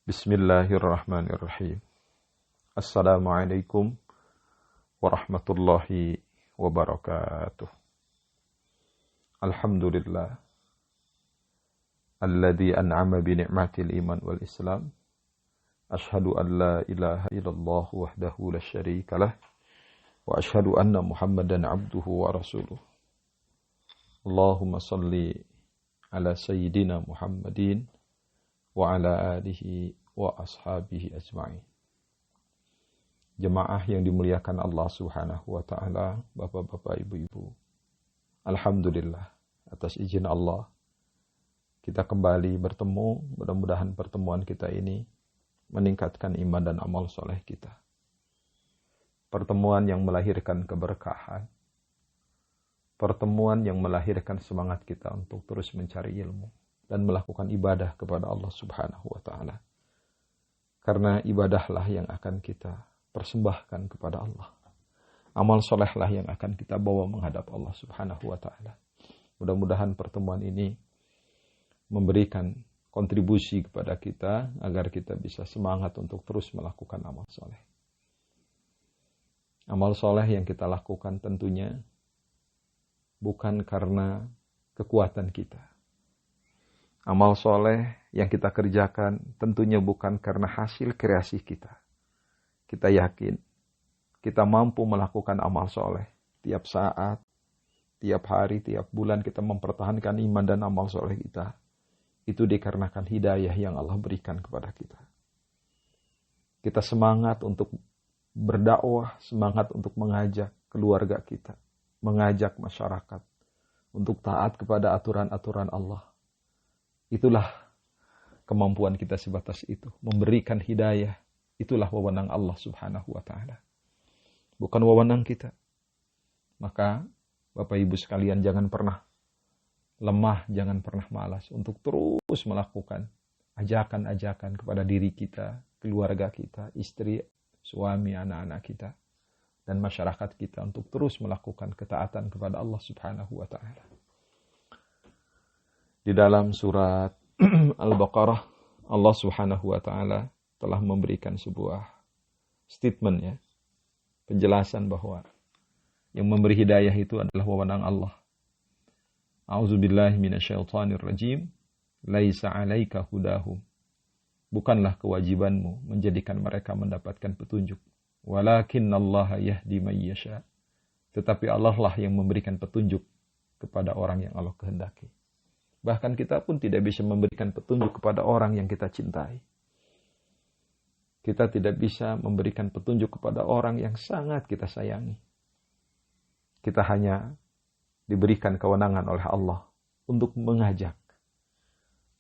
Bismillahirrahmanirrahim. Assalamualaikum warahmatullahi wabarakatuh. Alhamdulillah alladzi an'ama bi ni'matil iman wal islam. Ashhadu an la ilaha illallah wahdahu la syarikalah wa ashhadu anna Muhammadan abduhu wa rasuluh. Allahumma salli ala sayyidina Muhammadin wa ala alihi wa ashabihi ajma'in. Jemaah yang dimuliakan Allah Subhanahu wa taala, Bapak-bapak, Ibu-ibu. Alhamdulillah atas izin Allah kita kembali bertemu. Mudah-mudahan pertemuan kita ini meningkatkan iman dan amal soleh kita. Pertemuan yang melahirkan keberkahan. Pertemuan yang melahirkan semangat kita untuk terus mencari ilmu dan melakukan ibadah kepada Allah Subhanahu wa taala. Karena ibadahlah yang akan kita persembahkan kepada Allah. Amal solehlah yang akan kita bawa menghadap Allah Subhanahu wa taala. Mudah-mudahan pertemuan ini memberikan kontribusi kepada kita agar kita bisa semangat untuk terus melakukan amal soleh. Amal soleh yang kita lakukan tentunya bukan karena kekuatan kita. Amal soleh yang kita kerjakan tentunya bukan karena hasil kreasi kita. Kita yakin kita mampu melakukan amal soleh. Tiap saat, tiap hari, tiap bulan kita mempertahankan iman dan amal soleh kita. Itu dikarenakan hidayah yang Allah berikan kepada kita. Kita semangat untuk berdakwah, semangat untuk mengajak keluarga kita, mengajak masyarakat untuk taat kepada aturan-aturan Allah. Itulah kemampuan kita sebatas itu. Memberikan hidayah. Itulah wewenang Allah Subhanahu wa ta'ala. Bukan wewenang kita. Maka Bapak Ibu sekalian jangan pernah lemah, jangan pernah malas untuk terus melakukan ajakan-ajakan kepada diri kita, keluarga kita, istri, suami, anak-anak kita, dan masyarakat kita untuk terus melakukan ketaatan kepada Allah Subhanahu wa ta'ala. Di dalam surat Al-Baqarah, Allah Subhanahu wa ta'ala telah memberikan sebuah statement, ya, penjelasan bahwa yang memberi hidayah itu adalah wewenang Allah. A'udzubillahi minasyaitonir rajim. Laisa 'alaika hudahum. Bukanlah kewajibanmu menjadikan mereka mendapatkan petunjuk. Walakinnallaha yahdi may yasha. Tetapi Allah lah yang memberikan petunjuk kepada orang yang Allah kehendaki. Bahkan kita pun tidak bisa memberikan petunjuk kepada orang yang kita cintai. Kita tidak bisa memberikan petunjuk kepada orang yang sangat kita sayangi. Kita hanya diberikan kewenangan oleh Allah untuk mengajak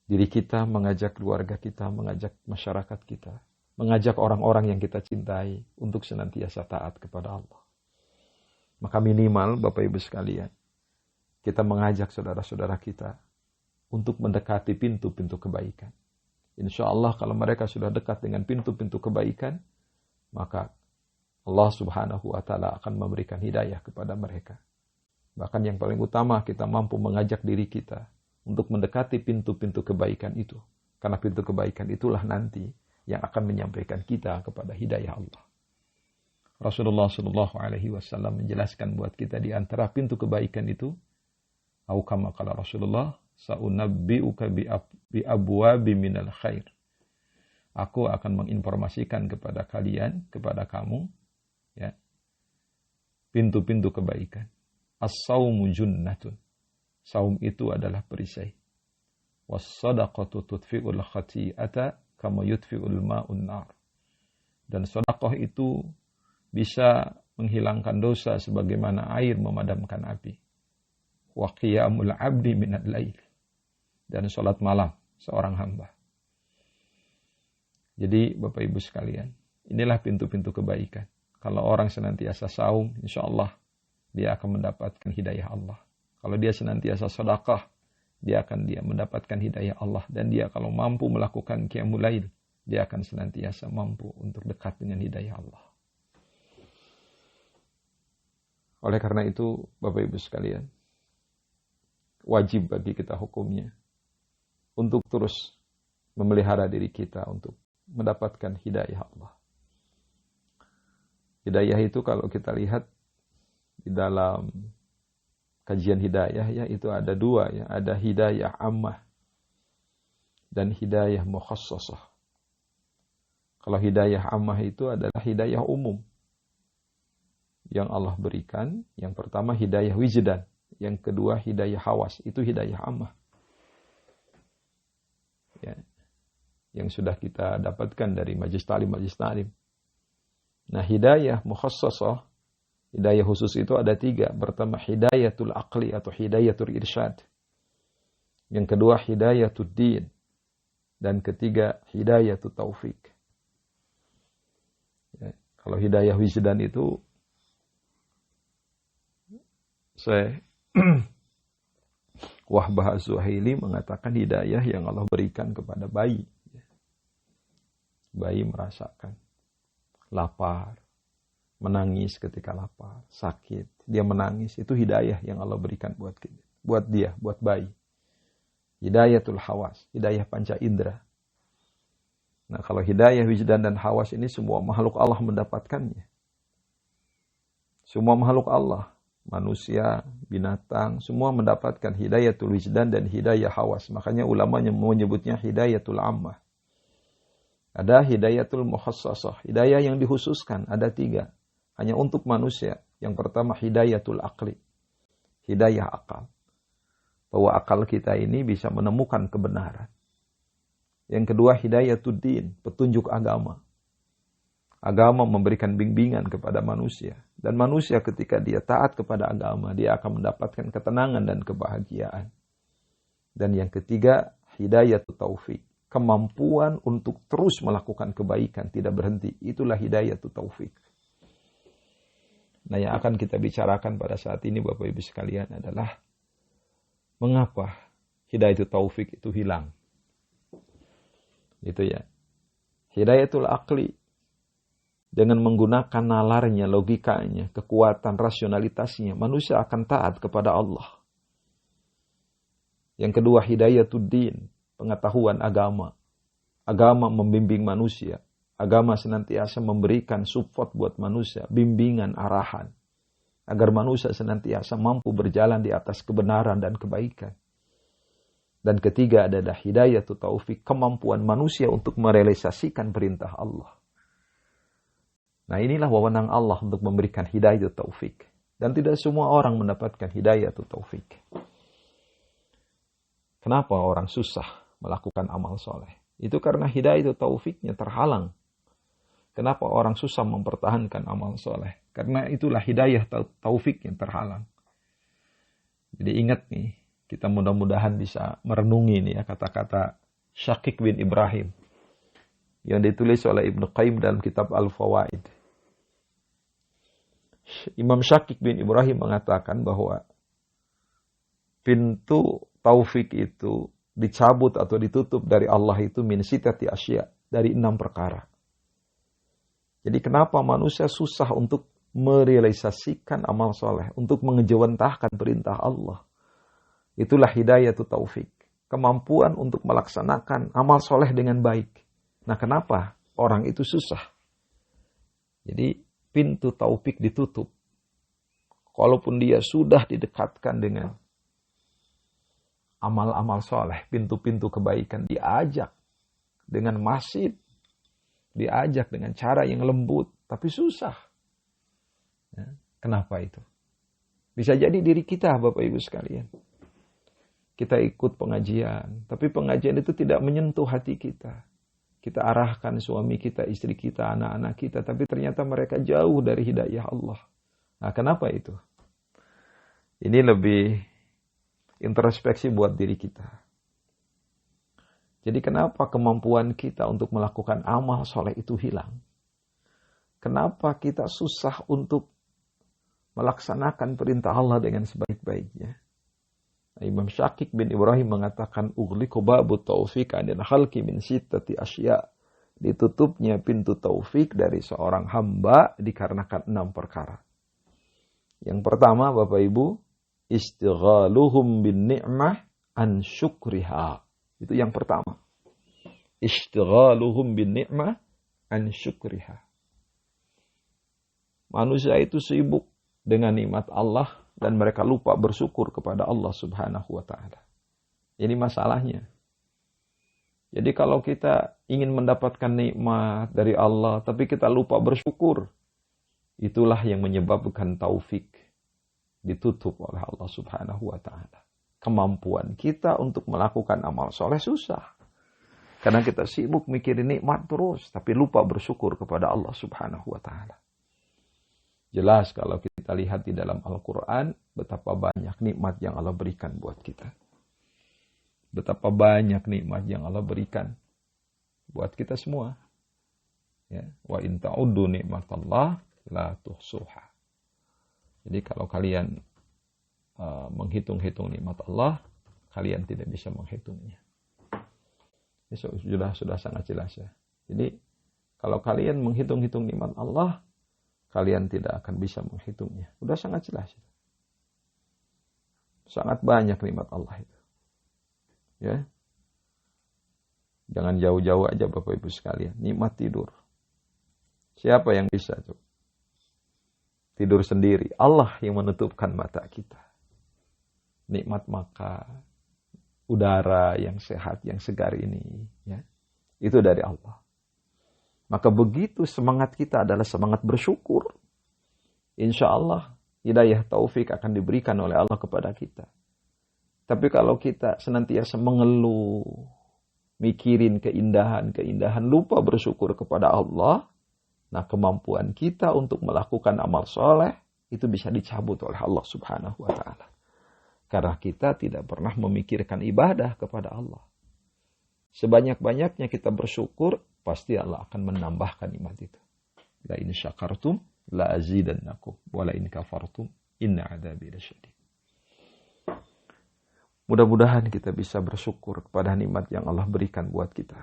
diri kita, mengajak keluarga kita, mengajak masyarakat kita, mengajak orang-orang yang kita cintai untuk senantiasa taat kepada Allah. Maka minimal Bapak Ibu sekalian, kita mengajak saudara-saudara kita untuk mendekati pintu-pintu kebaikan. Insya Allah kalau mereka sudah dekat dengan pintu-pintu kebaikan, maka Allah Subhanahu wa ta'ala akan memberikan hidayah kepada mereka. Bahkan yang paling utama, kita mampu mengajak diri kita untuk mendekati pintu-pintu kebaikan itu. Karena pintu kebaikan itulah nanti yang akan menyampaikan kita kepada hidayah Allah. Rasulullah SAW menjelaskan buat kita di antara pintu kebaikan itu, au kama qala Rasulullah, sa'unabbi'uka bi abwabi minal khair. Aku akan menginformasikan kepada kalian, kepada kamu, ya, pintu-pintu kebaikan. As-sawmu junnatun. Saum itu adalah perisai. Was-sadaqatu tudfi'ul khati'ata kama yudfi'ul ma'un nar. Dan sedekah itu bisa menghilangkan dosa sebagaimana air memadamkan api. Wa qiyamul 'abdi minal lail. Dan sholat malam seorang hamba. Jadi Bapak Ibu sekalian, inilah pintu-pintu kebaikan. Kalau orang senantiasa saum, insya Allah dia akan mendapatkan hidayah Allah. Kalau dia senantiasa sedekah, dia mendapatkan hidayah Allah. Dan dia kalau mampu melakukan qiyamul lail, dia akan senantiasa mampu untuk dekat dengan hidayah Allah. Oleh karena itu, Bapak Ibu sekalian, wajib bagi kita hukumnya untuk terus memelihara diri kita untuk mendapatkan hidayah Allah. Hidayah itu kalau kita lihat di dalam kajian hidayah ya, itu ada dua ya, ada hidayah ammah dan hidayah mukhassasah. Kalau hidayah ammah itu adalah hidayah umum yang Allah berikan. Yang pertama hidayah wijdan, yang kedua hidayah hawas, itu hidayah ammah. Ya, yang sudah kita dapatkan dari majlis ta'lim. Nah, hidayah mukhassasah, hidayah khusus itu ada 3. Pertama hidayatul aqli atau hidayatul irsyad. Yang kedua hidayatul din. Dan ketiga hidayatul taufik. Ya, kalau hidayah wijdan itu Wahbah Az-Zuhaili mengatakan hidayah yang Allah berikan kepada bayi. Bayi merasakan lapar, menangis ketika lapar, sakit, dia menangis, itu hidayah yang Allah berikan buat dia, buat bayi. Hidayatul hawas, hidayah panca indera. Nah, kalau hidayah wijdan dan hawas ini semua makhluk Allah mendapatkannya. Semua makhluk Allah, manusia, binatang, semua mendapatkan hidayatul wijdan dan hidayah hawas. Makanya ulamanya menyebutnya hidayatul ammah. Ada hidayatul mukhassasah, hidayah yang dikhususkan, ada 3. Hanya untuk manusia. Yang pertama hidayatul aqli, hidayah akal. Bahwa akal kita ini bisa menemukan kebenaran. Yang kedua hidayatul din, petunjuk agama. Agama memberikan bimbingan kepada manusia. Dan manusia ketika dia taat kepada agama, dia akan mendapatkan ketenangan dan kebahagiaan. Dan yang ketiga hidayatul taufik, kemampuan untuk terus melakukan kebaikan, tidak berhenti. Itulah hidayatul taufik. Nah, yang akan kita bicarakan pada saat ini Bapak Ibu sekalian adalah mengapa hidayatul taufik itu hilang. Itu ya. Hidayatul aqli, dengan menggunakan nalarnya, logikanya, kekuatan rasionalitasnya, manusia akan taat kepada Allah. Yang kedua hidayatul din, pengetahuan agama. Agama membimbing manusia. Agama senantiasa memberikan support buat manusia, bimbingan, arahan. Agar manusia senantiasa mampu berjalan di atas kebenaran dan kebaikan. Dan ketiga adalah hidayatul taufik, kemampuan manusia untuk merealisasikan perintah Allah. Nah, inilah wewenang Allah untuk memberikan hidayatul taufik. Dan tidak semua orang mendapatkan hidayatul taufik. Kenapa orang susah melakukan amal soleh? Itu karena hidayah taufiknya terhalang. Kenapa orang susah mempertahankan amal soleh? Karena itulah hidayah taufik yang terhalang. Jadi ingat nih, kita mudah-mudahan bisa merenungi nih ya kata-kata Syakik bin Ibrahim yang ditulis oleh Ibnu Qayyim dalam kitab Al-Fawaid. Imam Syakik bin Ibrahim mengatakan bahwa pintu taufik itu dicabut atau ditutup dari Allah itu min sitati asya, dari 6 perkara. Jadi kenapa manusia susah untuk merealisasikan amal soleh, untuk mengejawantahkan perintah Allah? Itulah hidayatul taufik, kemampuan untuk melaksanakan amal soleh dengan baik. Nah, kenapa orang itu susah? Jadi pintu taufik ditutup. Walaupun dia sudah didekatkan dengan amal-amal soleh, pintu-pintu kebaikan, diajak dengan masjid, diajak dengan cara yang lembut, tapi susah. Ya, kenapa itu? Bisa jadi diri kita, Bapak Ibu sekalian. Kita ikut pengajian, tapi pengajian itu tidak menyentuh hati kita. Kita arahkan suami kita, istri kita, anak-anak kita, tapi ternyata mereka jauh dari hidayah Allah. Nah, kenapa itu? Ini lebih introspeksi buat diri kita. Jadi kenapa kemampuan kita untuk melakukan amal soleh itu hilang? Kenapa kita susah untuk melaksanakan perintah Allah dengan sebaik-baiknya? Nah, Imam Syakik bin Ibrahim mengatakan, ughliqu babu taufiq anil khalqi min sittati asya. Ditutupnya pintu taufik dari seorang hamba dikarenakan 6 perkara. Yang pertama, Bapak Ibu, istighaluhum bin ni'mah an syukriha. Itu yang pertama. Ishtighaluhum bin ni'mah an syukriha. Manusia itu sibuk dengan nikmat Allah dan mereka lupa bersyukur kepada Allah Subhanahu wa taala. Ini masalahnya. Jadi kalau kita ingin mendapatkan nikmat dari Allah tapi kita lupa bersyukur, itulah yang menyebabkan taufik ditutup oleh Allah Subhanahu wa taala. Kemampuan kita untuk melakukan amal soleh susah. Karena kita sibuk mikirin nikmat terus, tapi lupa bersyukur kepada Allah Subhanahu wa taala. Jelas kalau kita lihat di dalam Al-Quran, betapa banyak nikmat yang Allah berikan buat kita. Betapa banyak nikmat yang Allah berikan buat kita semua. Ya, wa in ta'uddu nikmatallah la tuhsuha. Jadi kalau kalian menghitung-hitung nikmat Allah, kalian tidak bisa menghitungnya. Ini sudah sangat jelas ya. Jadi kalau kalian menghitung-hitung nikmat Allah, kalian tidak akan bisa menghitungnya. Sudah sangat jelas. Sangat banyak nikmat Allah itu. Ya. Jangan jauh-jauh aja Bapak Ibu sekalian. Nikmat tidur. Siapa yang bisa coba? Tidur sendiri. Allah yang menutupkan mata kita. Nikmat makan, udara yang sehat, yang segar ini, ya, itu dari Allah. Maka begitu semangat kita adalah semangat bersyukur, insya Allah hidayah taufik akan diberikan oleh Allah kepada kita. Tapi kalau kita senantiasa mengeluh, mikirin keindahan, lupa bersyukur kepada Allah, nah kemampuan kita untuk melakukan amal soleh itu bisa dicabut oleh Allah Subhanahu wa ta'ala. Karena kita tidak pernah memikirkan ibadah kepada Allah. Sebanyak-banyaknya kita bersyukur, pasti Allah akan menambahkan nikmat itu. La in syakartum, la azidannakum. Wa la in kafartum, inna adzabi lasyadid. Mudah-mudahan kita bisa bersyukur kepada nikmat yang Allah berikan buat kita.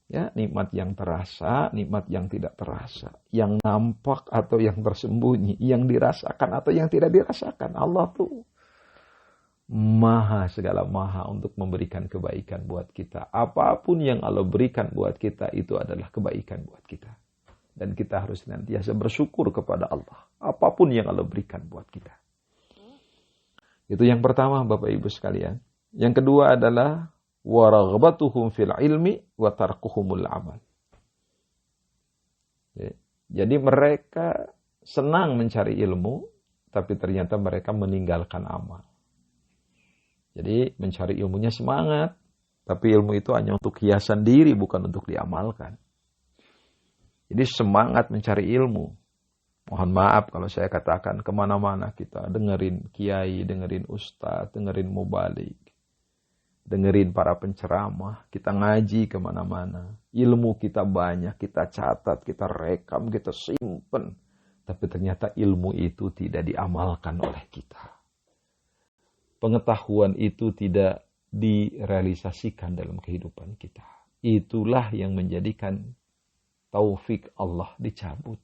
Ya, nikmat yang terasa, nikmat yang tidak terasa. Yang nampak atau yang tersembunyi. Yang dirasakan atau yang tidak dirasakan. Allah tuh segala maha untuk memberikan kebaikan buat kita. Apapun yang Allah berikan buat kita itu adalah kebaikan buat kita. Dan kita harus senantiasa bersyukur kepada Allah. Apapun yang Allah berikan buat kita. Itu yang pertama Bapak Ibu sekalian. Yang kedua adalah waraghbatuhum fil ilmi wa tarkuhumul amal. Jadi mereka senang mencari ilmu, tapi ternyata mereka meninggalkan amal. Jadi mencari ilmunya semangat, tapi ilmu itu hanya untuk hiasan diri, bukan untuk diamalkan. Jadi semangat mencari ilmu. Mohon maaf kalau saya katakan kemana-mana kita dengerin kiai, dengerin ustadz, dengerin mubalik, dengerin para penceramah, kita ngaji kemana-mana. Ilmu kita banyak, kita catat, kita rekam, kita simpen. Tapi ternyata ilmu itu tidak diamalkan oleh kita. Pengetahuan itu tidak direalisasikan dalam kehidupan kita. Itulah yang menjadikan taufik Allah dicabut.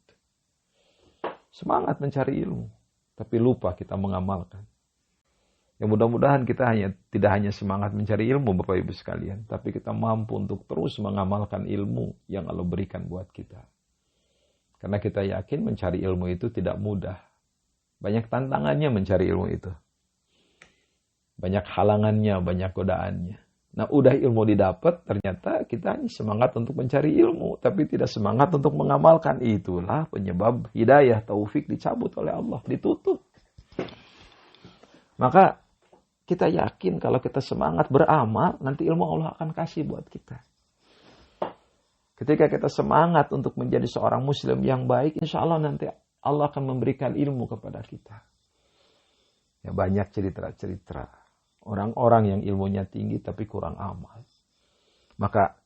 Semangat mencari ilmu, tapi lupa kita mengamalkan. Ya mudah-mudahan kita tidak hanya semangat mencari ilmu Bapak Ibu sekalian, tapi kita mampu untuk terus mengamalkan ilmu yang Allah berikan buat kita. Karena kita yakin mencari ilmu itu tidak mudah. Banyak tantangannya mencari ilmu itu. Banyak halangannya, banyak godaannya. Nah, udah ilmu didapat, ternyata kita hanya semangat untuk mencari ilmu, tapi tidak semangat untuk mengamalkan. Itulah penyebab hidayah, taufik dicabut oleh Allah, ditutup. Maka kita yakin kalau kita semangat beramal, nanti ilmu Allah akan kasih buat kita. Ketika kita semangat untuk menjadi seorang muslim yang baik, insya Allah nanti Allah akan memberikan ilmu kepada kita. Ya, banyak cerita-cerita. Orang-orang yang ilmunya tinggi tapi kurang amal. Maka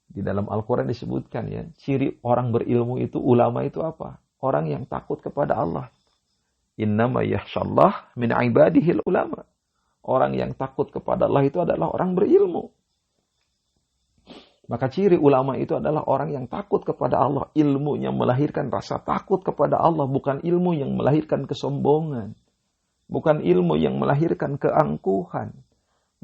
di dalam Al-Quran disebutkan ya, ciri orang berilmu itu, ulama itu apa? Orang yang takut kepada Allah. Innama yakhshallah min ibadihil ulama. Orang yang takut kepada Allah itu adalah orang berilmu. Maka ciri ulama itu adalah orang yang takut kepada Allah. Ilmunya melahirkan rasa takut kepada Allah, bukan ilmu yang melahirkan kesombongan. Bukan ilmu yang melahirkan keangkuhan.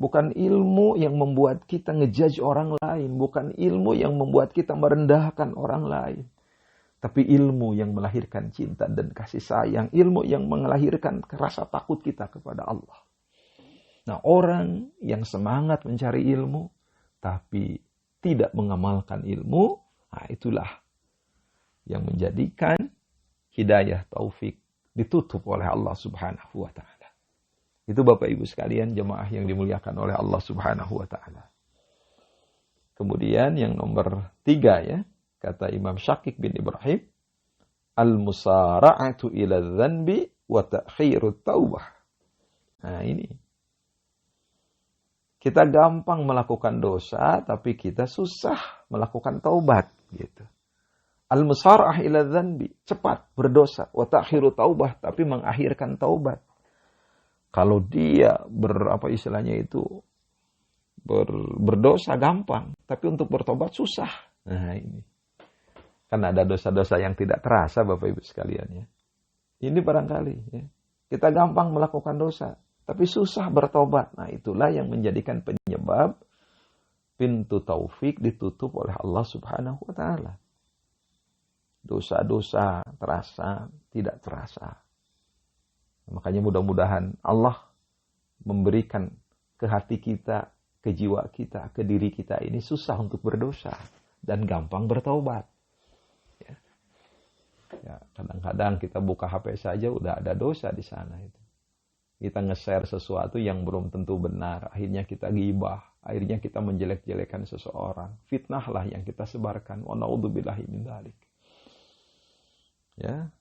Bukan ilmu yang membuat kita ngejudge orang lain. Bukan ilmu yang membuat kita merendahkan orang lain. Tapi ilmu yang melahirkan cinta dan kasih sayang. Ilmu yang melahirkan rasa takut kita kepada Allah. Nah, orang yang semangat mencari ilmu, tapi tidak mengamalkan ilmu, nah itulah yang menjadikan hidayah taufik ditutup oleh Allah Subhanahu wa Ta'ala. Itu Bapak Ibu sekalian, jemaah yang dimuliakan oleh Allah Subhanahu wa Ta'ala. Kemudian yang nomor 3 ya, kata Imam Syakik bin Ibrahim, al-musara'atu ila dzanbi wa ta'khirut taubah. Nah ini. Kita gampang melakukan dosa, tapi kita susah melakukan taubat. Gitu. Al-musara'ah ila dzanbi, cepat berdosa. Wa ta'khirut taubah, tapi mengakhirkan taubat. Kalau dia berdosa gampang, tapi untuk bertobat susah. Nah ini. Kan ada dosa-dosa yang tidak terasa Bapak Ibu sekalian ya. Ini barangkali ya. Kita gampang melakukan dosa, tapi susah bertobat. Nah itulah yang menjadikan penyebab pintu taufik ditutup oleh Allah Subhanahu wa Ta'ala. Dosa-dosa terasa, tidak terasa. Makanya mudah-mudahan Allah memberikan ke hati kita, ke jiwa kita, ke diri kita ini susah untuk berdosa dan gampang bertaubat. Ya, kadang-kadang kita buka HP saja udah ada dosa di sana itu. Kita nge-share sesuatu yang belum tentu benar, akhirnya kita ghibah, akhirnya kita menjelek-jelekan seseorang. Fitnahlah yang kita sebarkan. Wa na'udzubillahi min dzalik. Ya.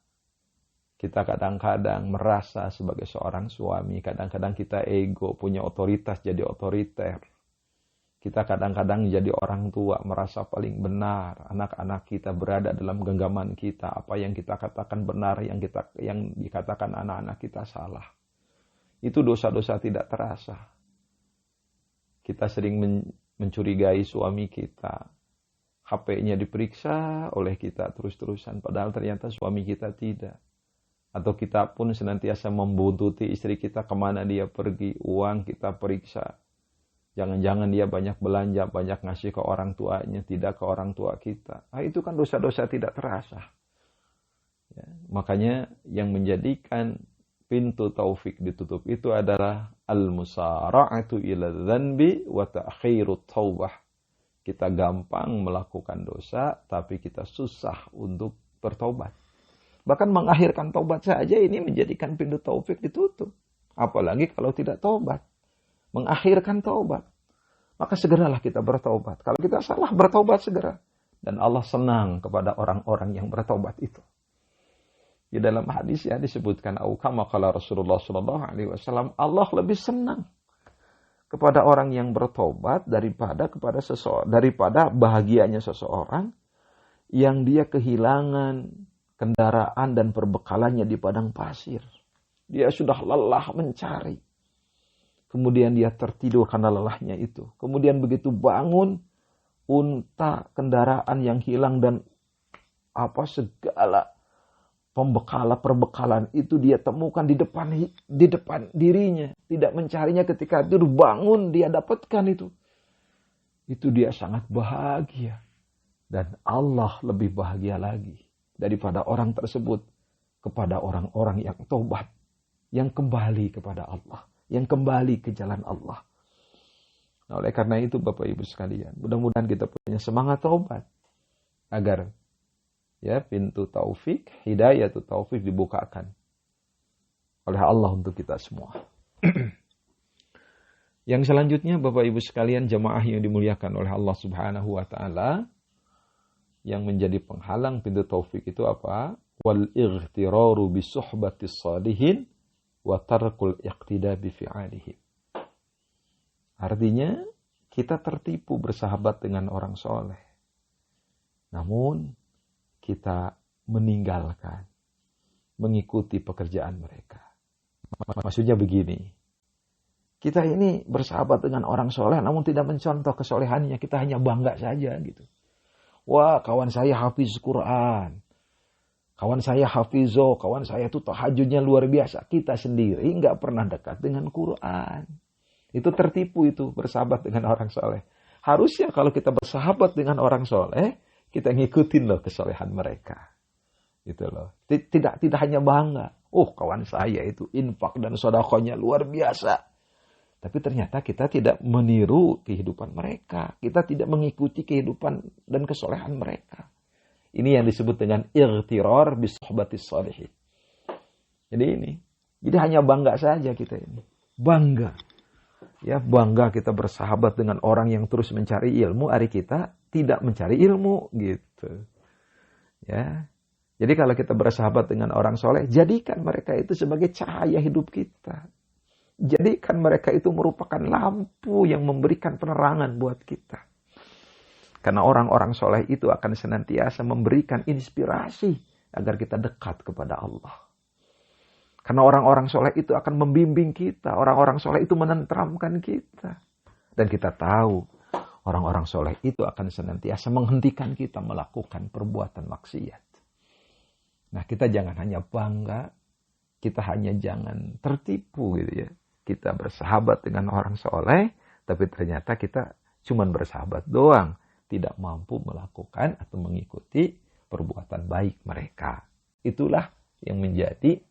Kita kadang-kadang merasa sebagai seorang suami, kadang-kadang kita ego, punya otoritas jadi otoriter. Kita kadang-kadang jadi orang tua, merasa paling benar. Anak-anak kita berada dalam genggaman kita. Apa yang kita katakan benar, yang dikatakan anak-anak kita salah. Itu dosa-dosa tidak terasa. Kita sering mencurigai suami kita. HP-nya diperiksa oleh kita terus-terusan, padahal ternyata suami kita tidak. Atau kita pun senantiasa membuntuti istri kita kemana dia pergi, uang kita periksa. Jangan-jangan dia banyak belanja, banyak ngasih ke orang tuanya, tidak ke orang tua kita. Nah, itu kan dosa-dosa tidak terasa. Ya, makanya yang menjadikan pintu taufik ditutup itu adalah al-musara'atu ila dzanbi wa ta'khirut taubah. Kita gampang melakukan dosa, tapi kita susah untuk bertobat. Bahkan mengakhirkan taubat saja ini menjadikan pintu taufik ditutup. Apalagi kalau tidak taubat. Mengakhirkan taubat. Maka segeralah kita bertaubat. Kalau kita salah, bertaubat segera. Dan Allah senang kepada orang-orang yang bertaubat itu. Di dalam hadis ya disebutkan, kama qala Rasulullah SAW, Allah lebih senang kepada orang yang bertaubat daripada bahagianya seseorang yang dia kehilangan kendaraan dan perbekalannya di padang pasir. Dia sudah lelah mencari. Kemudian dia tertidur karena lelahnya itu. Kemudian begitu bangun, unta, kendaraan yang hilang dan segala perbekalan itu dia temukan di depan dirinya. Tidak mencarinya ketika tidur, bangun dia dapatkan itu. Itu dia sangat bahagia. Dan Allah lebih bahagia lagi daripada orang tersebut kepada orang-orang yang taubat, yang kembali kepada Allah, yang kembali ke jalan Allah. Nah, oleh karena itu Bapak Ibu sekalian, mudah-mudahan kita punya semangat taubat agar ya pintu taufik, hidayah tu taufik dibukakan oleh Allah untuk kita semua. Yang selanjutnya Bapak Ibu sekalian, jemaah yang dimuliakan oleh Allah Subhanahu wa Ta'ala, yang menjadi penghalang pintu taufik itu apa? Wal ightiraru bi suhbatis salihin wa tarkul iqtida bi fi'alihim. Artinya kita tertipu bersahabat dengan orang soleh. Namun kita meninggalkan mengikuti pekerjaan mereka. Maksudnya begini. Kita ini bersahabat dengan orang soleh namun tidak mencontoh kesolehannya. Kita hanya bangga saja gitu. Wah, kawan saya hafiz Quran. Kawan saya hafizo, kawan saya itu tahajudnya luar biasa. Kita sendiri nggak pernah dekat dengan Quran. Itu tertipu itu bersahabat dengan orang soleh. Harusnya kalau kita bersahabat dengan orang soleh, kita ngikutin loh kesolehan mereka. Gitu loh. Tidak hanya bangga. Oh, kawan saya itu infak dan sedekahnya luar biasa. Tapi ternyata kita tidak meniru kehidupan mereka. Kita tidak mengikuti kehidupan dan kesolehan mereka. Ini yang disebut dengan ightirar bisuhbatis shalihin. Jadi ini. Jadi hanya bangga saja kita ini. Bangga. Ya, bangga kita bersahabat dengan orang yang terus mencari ilmu. Hari kita tidak mencari ilmu. Gitu. Ya. Jadi kalau kita bersahabat dengan orang soleh, jadikan mereka itu sebagai cahaya hidup kita. Jadikan mereka itu merupakan lampu yang memberikan penerangan buat kita. Karena orang-orang soleh itu akan senantiasa memberikan inspirasi agar kita dekat kepada Allah. Karena orang-orang soleh itu akan membimbing kita. Orang-orang soleh itu menenteramkan kita. Dan kita tahu orang-orang soleh itu akan senantiasa menghentikan kita melakukan perbuatan maksiat. Nah, kita jangan hanya bangga. Kita hanya jangan tertipu gitu ya. Kita bersahabat dengan orang soleh, tapi ternyata kita cuma bersahabat doang. Tidak mampu melakukan atau mengikuti perbuatan baik mereka. Itulah yang menjadi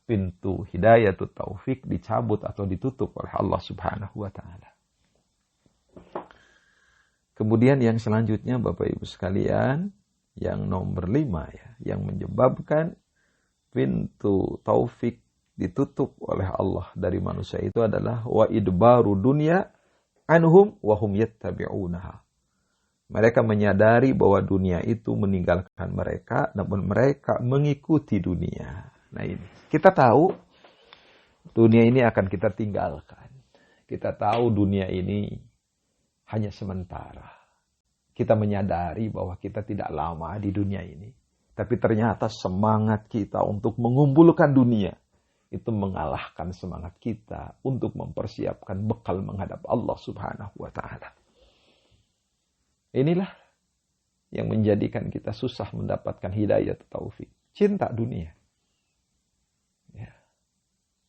pintu hidayatut taufik dicabut atau ditutup oleh Allah Subhanahu wa Ta'ala. Kemudian yang selanjutnya Bapak Ibu sekalian, yang nomor 5 ya, yang menyebabkan pintu taufik ditutup oleh Allah dari manusia itu adalah wa idbaru dunya anhum wa hum yattabi'unaha. Mereka menyadari bahwa dunia itu meninggalkan mereka, namun mereka mengikuti dunia. Nah ini, kita tahu dunia ini akan kita tinggalkan. Kita tahu dunia ini hanya sementara. Kita menyadari bahwa kita tidak lama di dunia ini. Tapi ternyata semangat kita untuk mengumpulkan dunia itu mengalahkan semangat kita untuk mempersiapkan bekal menghadap Allah Subhanahu wa Ta'ala. Inilah yang menjadikan kita susah mendapatkan hidayah atau taufik. Cinta dunia. Ya.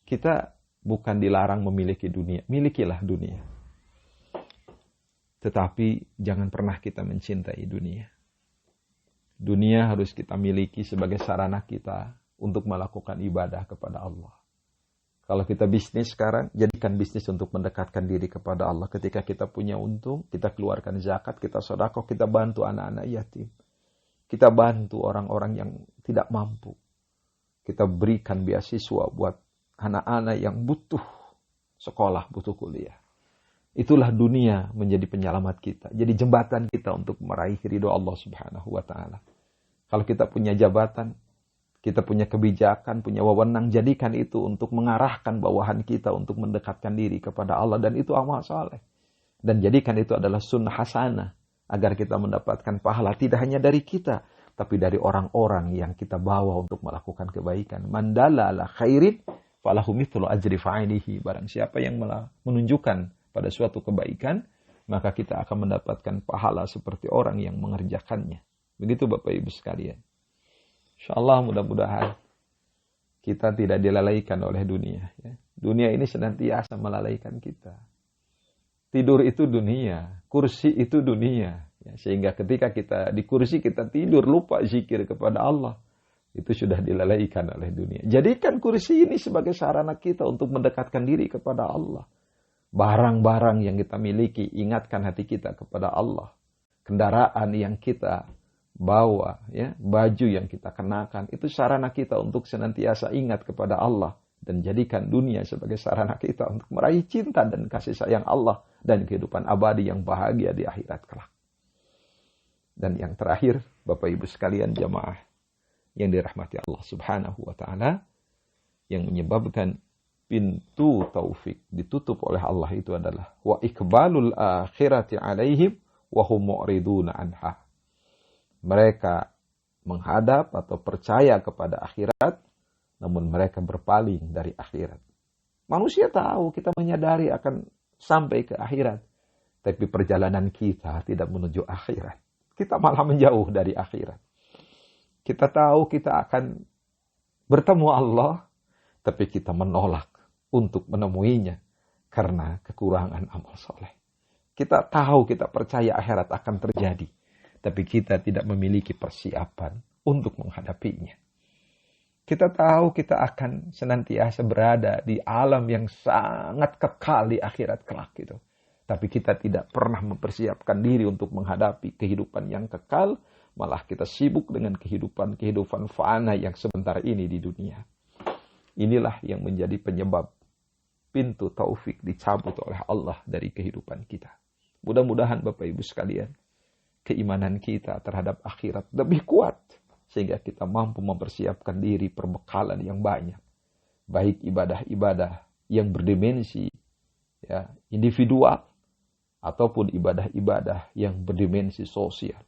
Kita bukan dilarang memiliki dunia. Milikilah dunia. Tetapi jangan pernah kita mencintai dunia. Dunia harus kita miliki sebagai sarana kita untuk melakukan ibadah kepada Allah. Kalau kita bisnis sekarang, jadikan bisnis untuk mendekatkan diri kepada Allah. Ketika kita punya untung, kita keluarkan zakat, kita sedekah, kita bantu anak-anak yatim. Kita bantu orang-orang yang tidak mampu. Kita berikan beasiswa buat anak-anak yang butuh sekolah, butuh kuliah. Itulah dunia menjadi penyelamat kita. Jadi jembatan kita untuk meraih ridho Allah Subhanahu wa Ta'ala. Kalau kita punya jabatan, kita punya kebijakan, punya wewenang, jadikan itu untuk mengarahkan bawahan kita untuk mendekatkan diri kepada Allah. Dan itu amal saleh. Dan jadikan itu adalah sunnah hasanah. Agar kita mendapatkan pahala tidak hanya dari kita, tapi dari orang-orang yang kita bawa untuk melakukan kebaikan. Mandala ala khairin falahu mithlu ajri fa'ilihi. Barang siapa yang menunjukkan pada suatu kebaikan, maka kita akan mendapatkan pahala seperti orang yang mengerjakannya. Begitu Bapak Ibu sekalian. InsyaAllah mudah-mudahan kita tidak dilalaikan oleh dunia. Ya. Dunia ini senantiasa melalaikan kita. Tidur itu dunia, kursi itu dunia. Ya, sehingga ketika kita di kursi kita tidur, lupa zikir kepada Allah. Itu sudah dilalaikan oleh dunia. Jadikan kursi ini sebagai sarana kita untuk mendekatkan diri kepada Allah. Barang-barang yang kita miliki, ingatkan hati kita kepada Allah. Kendaraan yang kita bawa, ya, baju yang kita kenakan, itu sarana kita untuk senantiasa ingat kepada Allah. Dan jadikan dunia sebagai sarana kita untuk meraih cinta dan kasih sayang Allah dan kehidupan abadi yang bahagia di akhirat kelak. Dan yang terakhir, Bapak Ibu sekalian jamaah yang dirahmati Allah Subhanahu wa Ta'ala, yang menyebabkan pintu taufik ditutup oleh Allah itu adalah wa ikbalul akhirati alaihim wa hum mu'riduna anha. Mereka menghadap atau percaya kepada akhirat, namun mereka berpaling dari akhirat. Manusia tahu, kita menyadari akan sampai ke akhirat. Tapi perjalanan kita tidak menuju akhirat. Kita malah menjauh dari akhirat. Kita tahu kita akan bertemu Allah, tapi kita menolak untuk menemuinya. karena kekurangan amal soleh. Kita tahu, kita percaya akhirat akan terjadi, tapi kita tidak memiliki persiapan untuk menghadapinya. Kita tahu kita akan senantiasa berada di alam yang sangat kekal di akhirat kelak itu. Tapi kita tidak pernah mempersiapkan diri untuk menghadapi kehidupan yang kekal, malah kita sibuk dengan kehidupan fana yang sebentar ini di dunia. Inilah yang menjadi penyebab pintu taufik dicabut oleh Allah dari kehidupan kita. Mudah-mudahan Bapak Ibu sekalian, keimanan kita terhadap akhirat lebih kuat, sehingga kita mampu mempersiapkan diri perbekalan yang banyak. Baik ibadah-ibadah yang berdimensi ya, individual, ataupun ibadah-ibadah yang berdimensi sosial.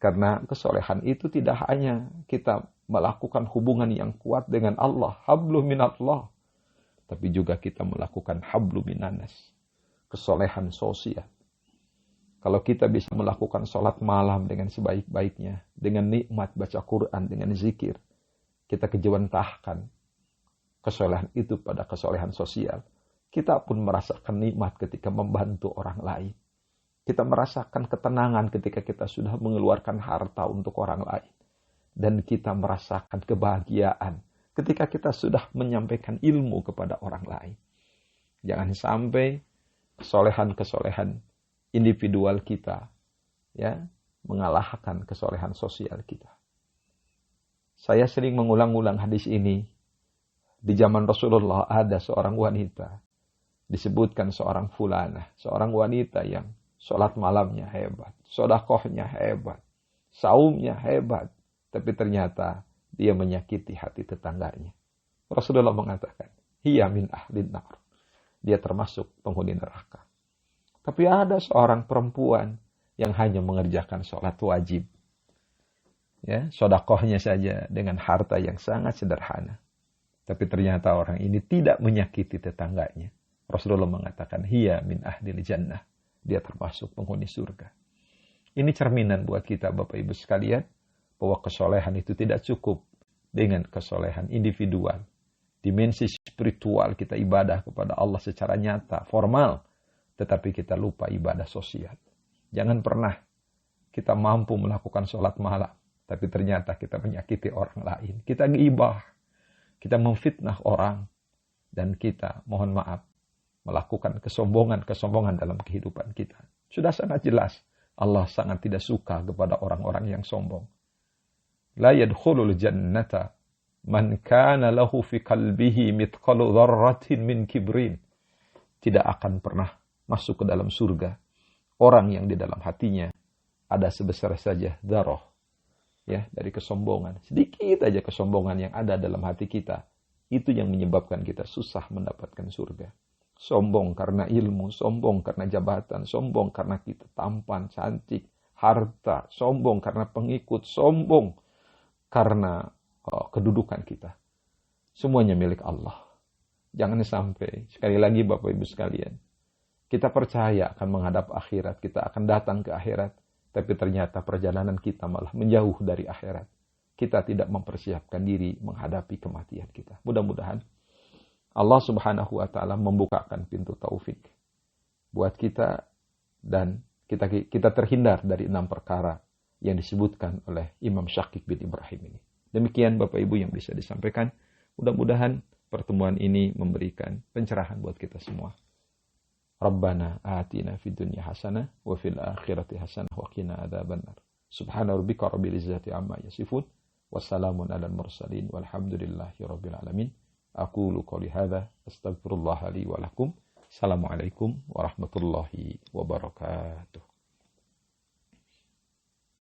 Karena kesolehan itu tidak hanya kita melakukan hubungan yang kuat dengan Allah, hablu minallah, tapi juga kita melakukan hablu minanas, kesolehan sosial. Kalau kita bisa melakukan sholat malam dengan sebaik-baiknya, dengan nikmat baca Quran, dengan zikir, kita kejawantahkan kesolehan itu pada kesolehan sosial. Kita pun merasakan nikmat ketika membantu orang lain. Kita merasakan ketenangan ketika kita sudah mengeluarkan harta untuk orang lain. Dan kita merasakan kebahagiaan ketika kita sudah menyampaikan ilmu kepada orang lain. Jangan sampai kesolehan-kesolehan individual kita ya mengalahkan kesolehan sosial kita. Saya sering mengulang-ulang hadis ini. Di zaman Rasulullah ada seorang wanita, disebutkan seorang fulanah, seorang wanita yang sholat malamnya hebat, sedekahnya hebat, saumnya hebat, tapi ternyata dia menyakiti hati tetangganya. Rasulullah mengatakan, hiya min ahlin nar. Dia termasuk penghuni neraka. Tapi ada seorang perempuan yang hanya mengerjakan sholat wajib. Ya, sedekahnya saja dengan harta yang sangat sederhana. Tapi ternyata orang ini tidak menyakiti tetangganya. Rasulullah mengatakan, hiya min ahlil jannah. Dia termasuk penghuni surga. Ini cerminan buat kita Bapak Ibu sekalian, bahwa kesolehan itu tidak cukup dengan kesolehan individual. Dimensi spiritual kita ibadah kepada Allah secara nyata, formal. Tetapi kita lupa ibadah sosial. Jangan pernah kita mampu melakukan sholat malam, tapi ternyata kita menyakiti orang lain. Kita ghibah, kita memfitnah orang, dan kita, mohon maaf, melakukan kesombongan dalam kehidupan kita. Sudah sangat jelas, Allah sangat tidak suka kepada orang-orang yang sombong. La yadkhulul jannata man kana lahu fi qalbihi mithqalu dzarratin min kibrin. Tidak akan pernah masuk ke dalam surga orang yang di dalam hatinya ada sebesar saja dzarrah ya dari kesombongan. Sedikit aja kesombongan yang ada dalam hati kita, itu yang menyebabkan kita susah mendapatkan surga. Sombong karena ilmu, sombong karena jabatan, sombong karena kita tampan, cantik, harta, sombong karena pengikut, sombong karena kedudukan kita. Semuanya milik Allah. Jangan sampai, sekali lagi Bapak Ibu sekalian, kita percaya akan menghadap akhirat, kita akan datang ke akhirat, tapi ternyata perjalanan kita malah menjauh dari akhirat. Kita tidak mempersiapkan diri menghadapi kematian kita. Mudah-mudahan Allah Subhanahu wa Ta'ala membukakan pintu taufik buat kita, dan kita terhindar dari 6 perkara yang disebutkan oleh Imam Syakik bin Ibrahim ini. Demikian Bapak Ibu yang bisa disampaikan. Mudah-mudahan pertemuan ini memberikan pencerahan buat kita semua. Rabbana atina fid dunya hasanah wa fil akhirati hasanah wa qina adzabannar. Subhana rabbika rabbil izzati amma yasifun. Wassalamun alal mursalin walhamdulillahi rabbil alamin. Aqulu qouli hadza astaghfirullah li wa lakum. Assalamualaikum warahmatullahi wabarakatuh.